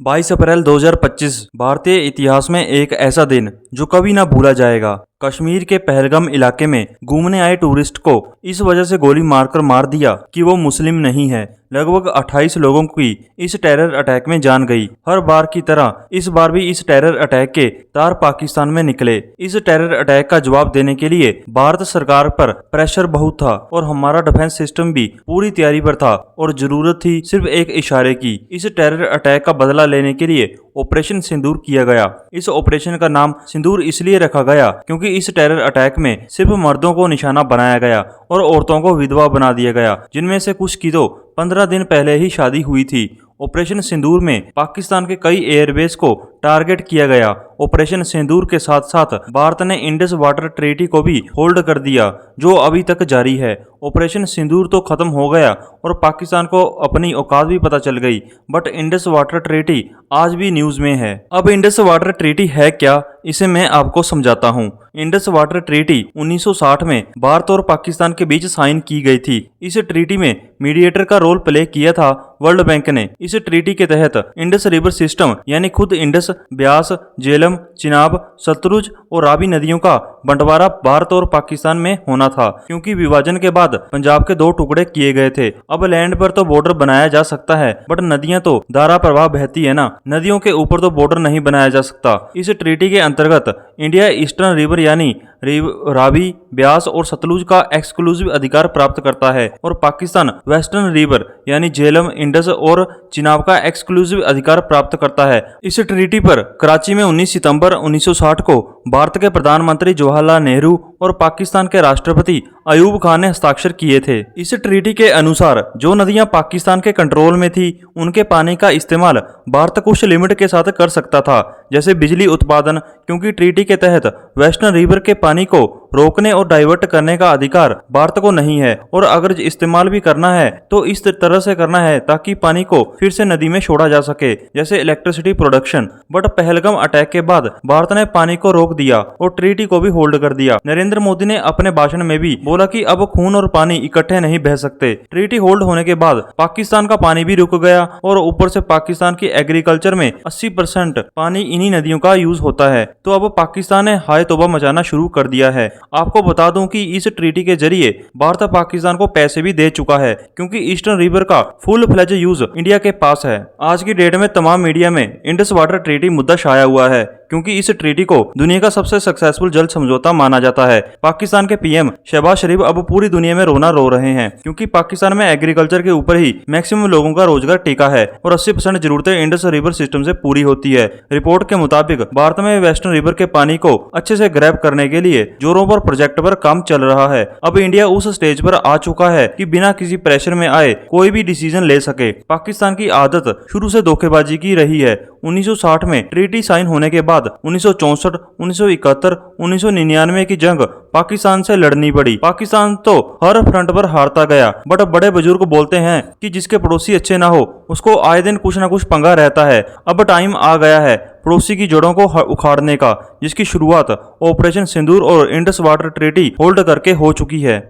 22 अप्रैल 2025 भारतीय इतिहास में एक ऐसा दिन जो कभी ना भूला जाएगा। कश्मीर के पहलगाम इलाके में घूमने आए टूरिस्ट को इस वजह से गोली मारकर मार दिया कि वो मुस्लिम नहीं है। लगभग 28 लोगों की इस टेरर अटैक में जान गई। हर बार की तरह इस बार भी इस टेरर अटैक के तार पाकिस्तान में निकले। इस टेरर अटैक का जवाब देने के लिए भारत सरकार पर प्रेशर बहुत था और हमारा डिफेंस सिस्टम भी पूरी तैयारी पर था और जरूरत थी सिर्फ एक इशारे की। इस टेरर अटैक का बदला लेने के लिए ऑपरेशन सिंदूर किया गया। इस ऑपरेशन का नाम सिंदूर इसलिए रखा गया क्योंकि इस टेरर अटैक में सिर्फ मर्दों को निशाना बनाया गया और औरतों को विधवा बना दिया गया, जिनमें से कुछ की तो 15 दिन पहले ही शादी हुई थी। ऑपरेशन सिंदूर में पाकिस्तान के कई एयरबेस को टारगेट किया गया। ऑपरेशन सिंदूर के साथ साथ भारत ने इंडस वाटर ट्रीटी को भी होल्ड कर दिया, जो अभी तक जारी है। ऑपरेशन सिंदूर तो खत्म हो गया और पाकिस्तान को अपनी औकात भी पता चल गई, बट इंडस वाटर ट्रीटी आज भी न्यूज में है। अब इंडस वाटर ट्रीटी है क्या, इसे मैं आपको समझाता हूँ। इंडस वाटर ट्रीटी 1960 में भारत और पाकिस्तान के बीच साइन की गई थी। इस ट्रीटी में मीडिएटर का रोल प्ले किया था वर्ल्ड बैंक ने। इस ट्रीटी के तहत इंडस रिवर सिस्टम यानी खुद इंडस, ब्यास, झेलम, चिनाब, सतलुज और रावी नदियों का बंटवारा भारत और पाकिस्तान में होना था, क्योंकि विभाजन के बाद पंजाब के 2 टुकड़े किए गए थे। अब लैंड पर तो बॉर्डर बनाया जा सकता है, बट नदियां तो धारा प्रवाह बहती है ना, नदियों के ऊपर तो बॉर्डर नहीं बनाया जा सकता। इस ट्रीटी के अंतर्गत इंडिया ईस्टर्न रिवर यानी रावी, ब्यास और सतलुज का एक्सक्लूसिव अधिकार प्राप्त करता है और पाकिस्तान वेस्टर्न रिवर यानी झेलम, इंडस और चिनाब का एक्सक्लूसिव अधिकार प्राप्त करता है। इस ट्रीटी पर कराची में 19 सितंबर 1960 को भारत के प्रधानमंत्री जवाहरलाल नेहरू और पाकिस्तान के राष्ट्रपति अयूब खान ने हस्ताक्षर किए थे। इस ट्रीटी के अनुसार जो नदियां पाकिस्तान के कंट्रोल में थी, उनके पानी का इस्तेमाल भारत कुछ लिमिट के साथ कर सकता था, जैसे बिजली उत्पादन, क्योंकि ट्रीटी के तहत वेस्टर्न रिवर के पानी को रोकने और डाइवर्ट करने का अधिकार भारत को नहीं है, और अगर इस्तेमाल भी करना है तो इस तरह से करना है ताकि पानी को फिर से नदी में छोड़ा जा सके, जैसे electricity production. But Pahalgam attack के बाद भारत ने पानी को रोक दिया और ट्रीटी को भी होल्ड कर दिया। नरेंद्र मोदी ने अपने भाषण में भी बोला कि अब खून और पानी इकट्ठे नहीं बह सकते। ट्रीटी होल्ड होने के बाद पाकिस्तान का पानी भी रुक गया और ऊपर से पाकिस्तान की एग्रीकल्चर में 80% पानी इन्हीं नदियों का यूज होता है। तो अब पाकिस्तान ने हाय तौबा मचाना शुरू कर दिया है। आपको बता दूं कि इस ट्रीटी के जरिए भारत पाकिस्तान को पैसे भी दे चुका है, क्योंकि ईस्टर्न रिवर का फुल फ्लेज यूज इंडिया के पास है। आज की डेट में तमाम मीडिया में इंडस वाटर ट्रीटी मुद्दा छाया हुआ है, क्योंकि इस ट्रीटी को दुनिया का सबसे सक्सेसफुल जल समझौता माना जाता है। पाकिस्तान के पीएम शहबाज शरीफ अब पूरी दुनिया में रोना रो रहे हैं, क्योंकि पाकिस्तान में एग्रीकल्चर के ऊपर ही मैक्सिमम लोगों का रोजगार टिका है और 80% जरूरतें इंडस रिवर सिस्टम से पूरी होती है। रिपोर्ट के मुताबिक भारत में वेस्टर्न रिवर के पानी को अच्छे से ग्रैब करने के लिए जोरों पर प्रोजेक्ट पर काम चल रहा है। अब इंडिया उस स्टेज पर आ चुका है कि बिना किसी प्रेशर में आए कोई भी डिसीजन ले सके। पाकिस्तान की आदत शुरू से धोखेबाजी की रही है। 1960 में ट्रीटी साइन होने के बाद 1964, 1971, 1999 की जंग पाकिस्तान से लड़नी पड़ी। पाकिस्तान तो हर फ्रंट पर हारता गया, बट बड़े बुजुर्ग बोलते हैं कि जिसके पड़ोसी अच्छे ना हो उसको आए दिन कुछ ना कुछ पंगा रहता है। अब टाइम आ गया है पड़ोसी की जड़ों को उखाड़ने का, जिसकी शुरुआत ऑपरेशन सिंदूर और इंडस वाटर ट्रीटी होल्ड करके हो चुकी है।